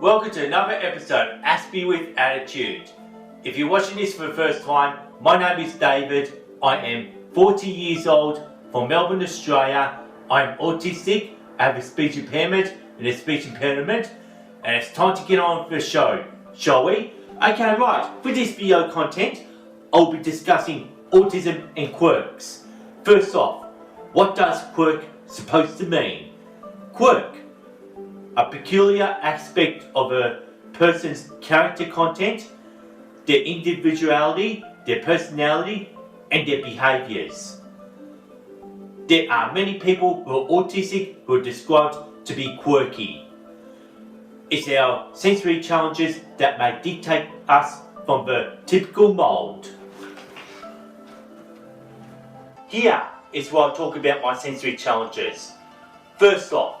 Welcome to another episode of Aspie with Attitude. If you're watching this for the first time, my name is David. I am 40 years old from Melbourne, Australia. I am autistic, I have a speech impairment and a speech impediment, and it's time to get on with the show, shall we? Okay, right, for this video content, I'll be discussing autism and quirks. First off, what does quirk supposed to mean? Quirk, a peculiar aspect of a person's character content, their individuality, their personality, and their behaviours. There are many people who are autistic who are described to be quirky. It's our sensory challenges that may dictate us from the typical mould. Here is where I talk about my sensory challenges. First off,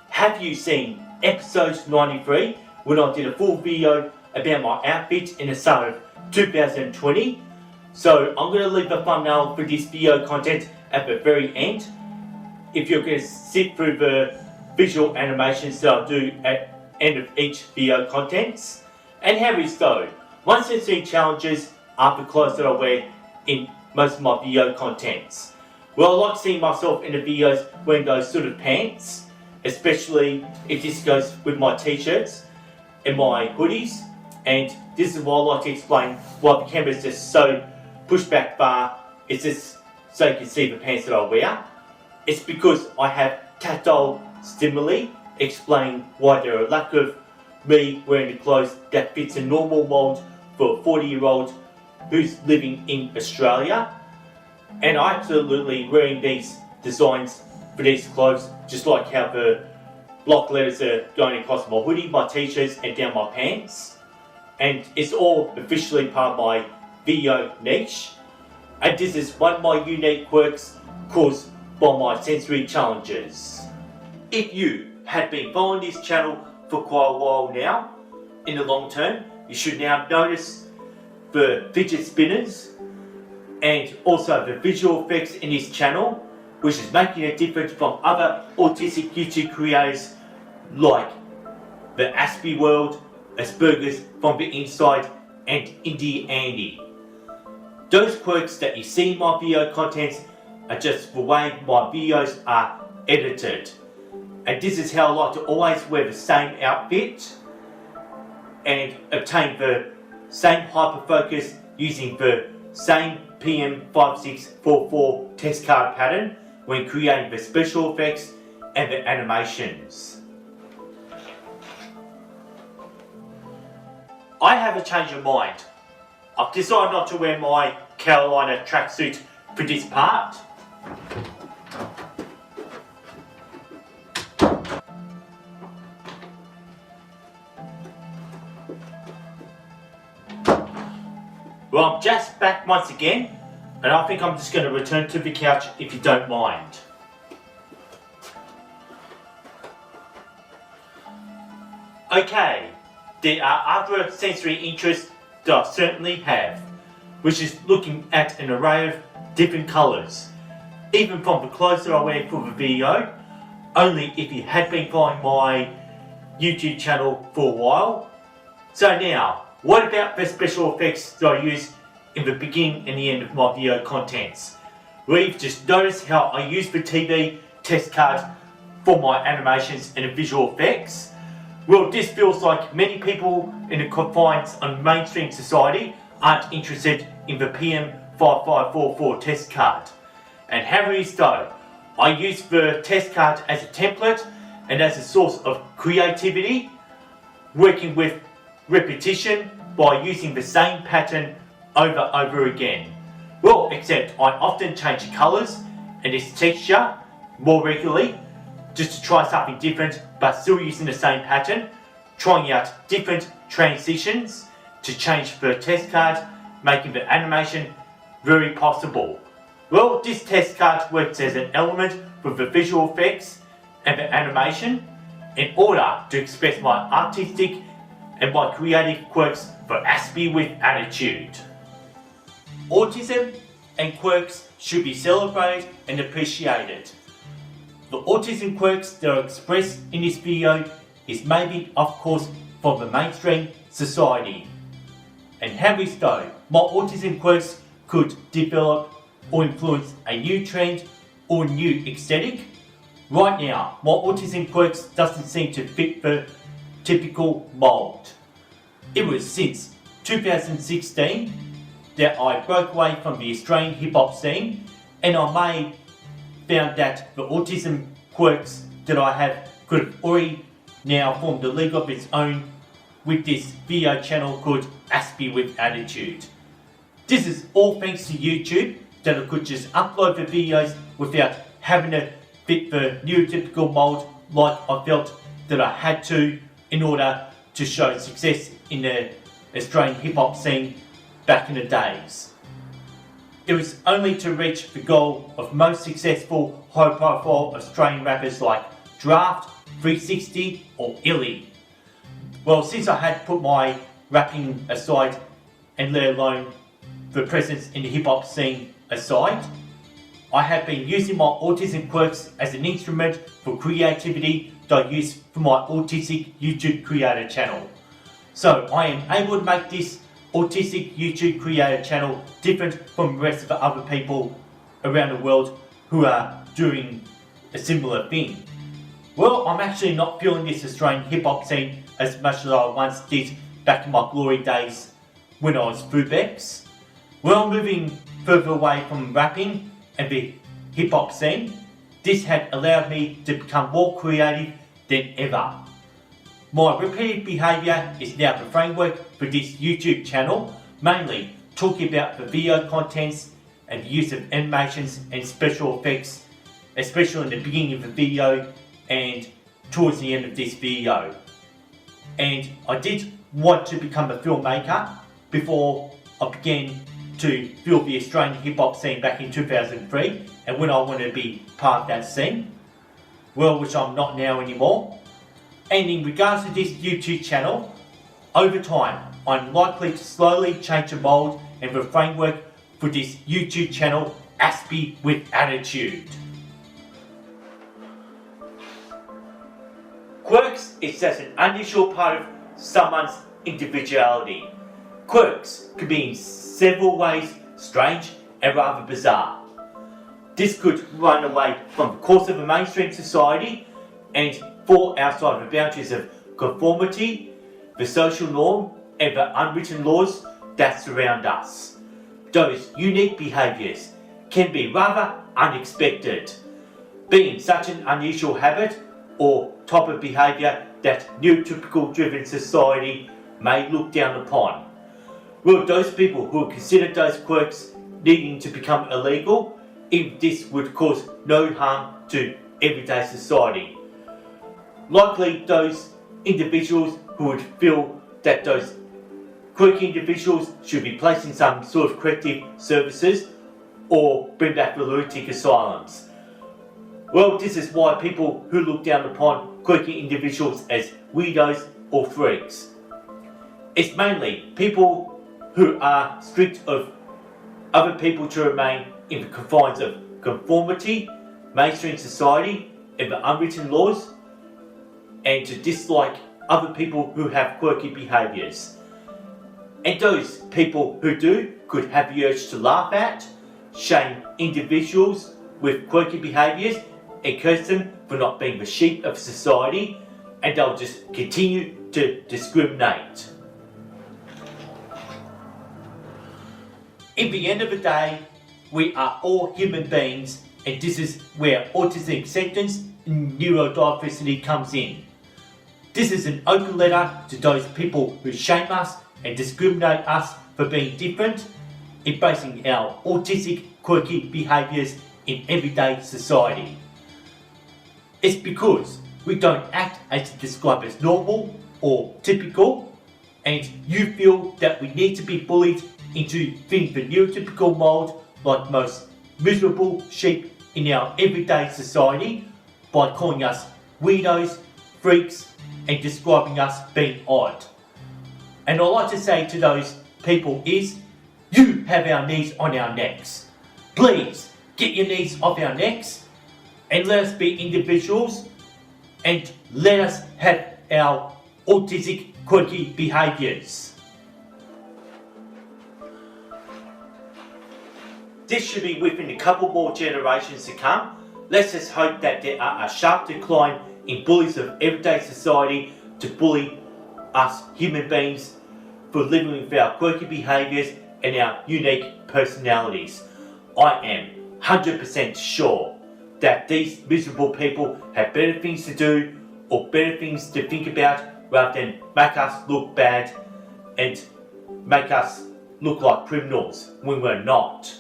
have you seen episode 93 when I did a full video about my outfit in the summer of 2020? So I'm going to leave the thumbnail for this video content at the very end. If you're going to sit through the visual animations that I'll do at the end of each video contents. And here is though, my sensory challenges are the clothes that I wear in most of my video contents. Well, I like seeing myself in the videos wearing those sort of pants, especially if this goes with my t-shirts and my hoodies. And this is why I like to explain why the camera is just so pushed back far. It's just so you can see the pants that I wear. It's because I have tactile stimuli, explaining why there are a lack of me wearing the clothes that fits a normal mould for a 40-year-old who's living in Australia. And I absolutely wearing these designs for these clothes, just like how the block letters are going across my hoodie, my t-shirts and down my pants. And it's all officially part of my video niche. And this is one of my unique quirks caused by my sensory challenges. If you have been following this channel for quite a while now, in the long term, you should now notice the fidget spinners and also the visual effects in this channel, which is making a difference from other autistic YouTube creators like the Aspie world, Asperger's from the inside, and Indie Andy. Those quirks that you see in my video contents are just the way my videos are edited. And this is how I like to always wear the same outfit and obtain the same hyperfocus using the same PM5644 test card pattern when creating the special effects and the animations. I have a change of mind. I've decided not to wear my Carolina tracksuit for this part. Well, I'm just back once again, and I think I'm just going to return to the couch if you don't mind. Okay, there are other sensory interests that I certainly have, which is looking at an array of different colours, even from the clothes that I wear for the video, only if you had been following my YouTube channel for a while. So now, what about the special effects that I use in the beginning and the end of my video contents? We've just noticed how I use the TV test card for my animations and the visual effects. Well, this feels like many people in the confines of mainstream society aren't interested in the PM5544 test card. And how is though? I use the test card as a template and as a source of creativity, working with repetition by using the same pattern over again. Well, except I often change the colours and its texture more regularly, just to try something different but still using the same pattern, trying out different transitions to change the test card, making the animation very possible. Well, this test card works as an element with the visual effects and the animation in order to express my artistic and my creative quirks for Aspie with Attitude. Autism and quirks should be celebrated and appreciated. The autism quirks that are expressed in this video is maybe, of course, from the mainstream society. And how is though my autism quirks could develop or influence a new trend or new aesthetic? Right now, my autism quirks doesn't seem to fit the typical mould. It was since 2016 that I broke away from the Australian hip hop scene, and I may found that the autism quirks that I have could have already now formed a league of its own with this video channel called Aspie with Attitude. This is all thanks to YouTube, that I could just upload the videos without having to fit the neurotypical mould like I felt that I had to in order to show success in the Australian hip hop scene back in the days. It was only to reach the goal of most successful high profile Australian rappers like Draft, 360 or Illy. Well, since I had put my rapping aside and let alone the presence in the hip hop scene aside, I have been using my autism quirks as an instrument for creativity that I use for my Autistic YouTube creator channel. So I am able to make this Autistic YouTube creator channel different from the rest of the other people around the world who are doing a similar thing. Well, I'm actually not feeling this Australian hip hop scene as much as I once did back in my glory days when I was Fubex. Well, moving further away from rapping and the hip hop scene, this had allowed me to become more creative than ever. My repeated behaviour is now the framework for this YouTube channel, mainly talking about the video contents and the use of animations and special effects, especially in the beginning of the video and towards the end of this video. And I did want to become a filmmaker before I began to film the Australian hip hop scene back in 2003, and when I wanted to be part of that scene, well, which I'm not now anymore. And in regards to this YouTube channel, over time, I'm likely to slowly change the mould and the framework for this YouTube channel, Aspie with Attitude. Quirks is just an unusual part of someone's individuality. Quirks can be in several ways strange and rather bizarre. This could run away from the course of a mainstream society and fall outside the boundaries of conformity, the social norm, and the unwritten laws that surround us. Those unique behaviours can be rather unexpected, being such an unusual habit or type of behaviour that neurotypical driven society may look down upon. Well, those people who consider those quirks needing to become illegal, if this would cause no harm to everyday society. Likely those individuals who would feel that those quirky individuals should be placed in some sort of corrective services or bring back the lunatic asylums. Well, this is why people who look down upon quirky individuals as weirdos or freaks. It's mainly people who are strict of other people to remain in the confines of conformity, mainstream society, and the unwritten laws, and to dislike other people who have quirky behaviours. And those people who do could have the urge to laugh at, shame individuals with quirky behaviours, and curse them for not being the sheep of society, and they'll just continue to discriminate. In the end of the day, we are all human beings, and this is where autism acceptance and neurodiversity comes in. This is an open letter to those people who shame us and discriminate us for being different, embracing our autistic quirky behaviours in everyday society. It's because we don't act as described as normal or typical, and you feel that we need to be bullied into fitting the neurotypical mould like most miserable sheep in our everyday society by calling us weirdos, freaks, and describing us being odd. And I like to say to those people is, you have our knees on our necks. Please get your knees off our necks and let us be individuals and let us have our autistic quirky behaviours. This should be within a couple more generations to come. Let's just hope that there are a sharp decline in bullies of everyday society to bully us human beings for living with our quirky behaviours and our unique personalities. I am 100% sure that these miserable people have better things to do or better things to think about rather than make us look bad and make us look like criminals when we're not.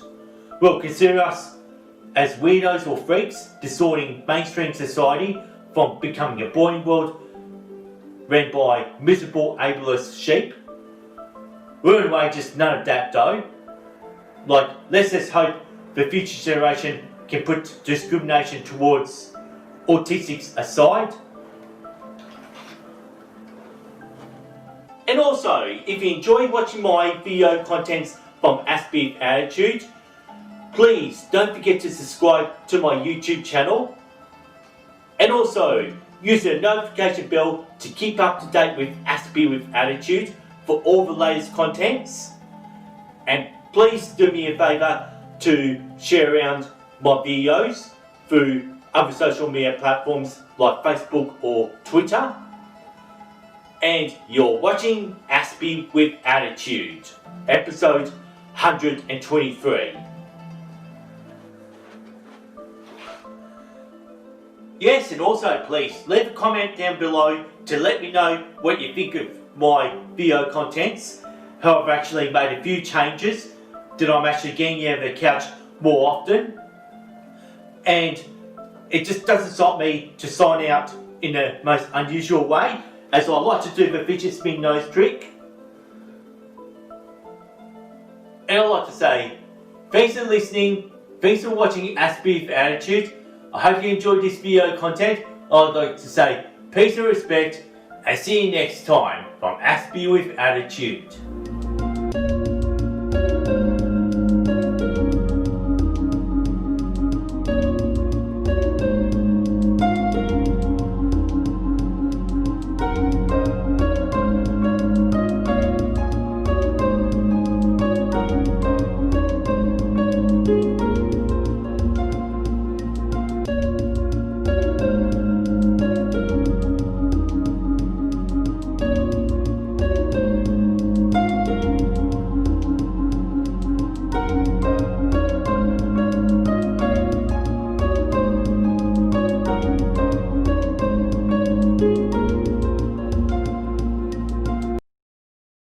Well, consider us as weirdos or freaks distorting mainstream society from becoming a boring world ran by miserable ableist sheep. We're anyway just none of that though. Like, let's just hope the future generation can put discrimination towards autistics aside. And also, if you enjoy watching my video contents from Aspie Attitude, please don't forget to subscribe to my YouTube channel. And also, use the notification bell to keep up to date with Aspie with Attitude for all the latest contents. And please do me a favour to share around my videos through other social media platforms like Facebook or Twitter. And you're watching Aspie with Attitude, episode 123. Yes, and also please leave a comment down below to let me know what you think of my video contents, how I've actually made a few changes, that I'm actually getting out of the couch more often, and it just doesn't stop me to sign out in the most unusual way, as I like to do the fidget spin nose trick. And I'd like to say, thanks for listening, thanks for watching Aspie with Attitude. I hope you enjoyed this video content. I'd like to say peace and respect, and see you next time from Aspie with Attitude.